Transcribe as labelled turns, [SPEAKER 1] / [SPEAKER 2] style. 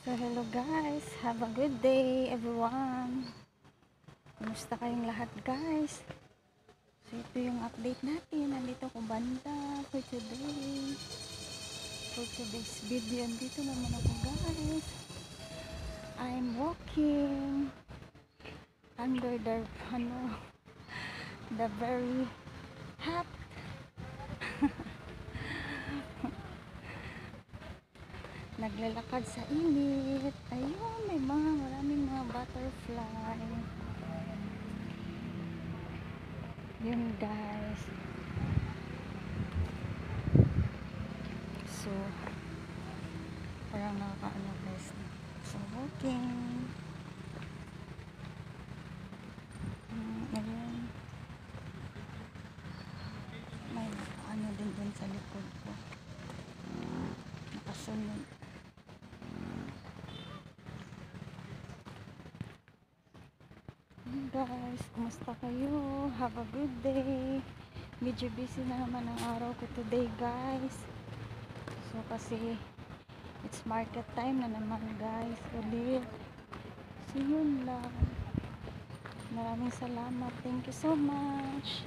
[SPEAKER 1] So hello guys, have a good day everyone. Kumusta kayong lahat guys? So ito yung update natin. Nandito ko banda for today. For today's video, andito naman ako guys. I'm walking under the very hot naglalakad sa init. Ayun, may maraming mga butterfly. Yun guys. So, parang nakakaano guys. So, walking. Ayun. May ano din dun sa likod ko. Nakasunod. Guys, kumusta kayo? Have a good day. Medyo busy na naman ang araw ko today guys. So kasi it's market time na naman guys ulit. So yun lang. Maraming salamat. Thank you so much.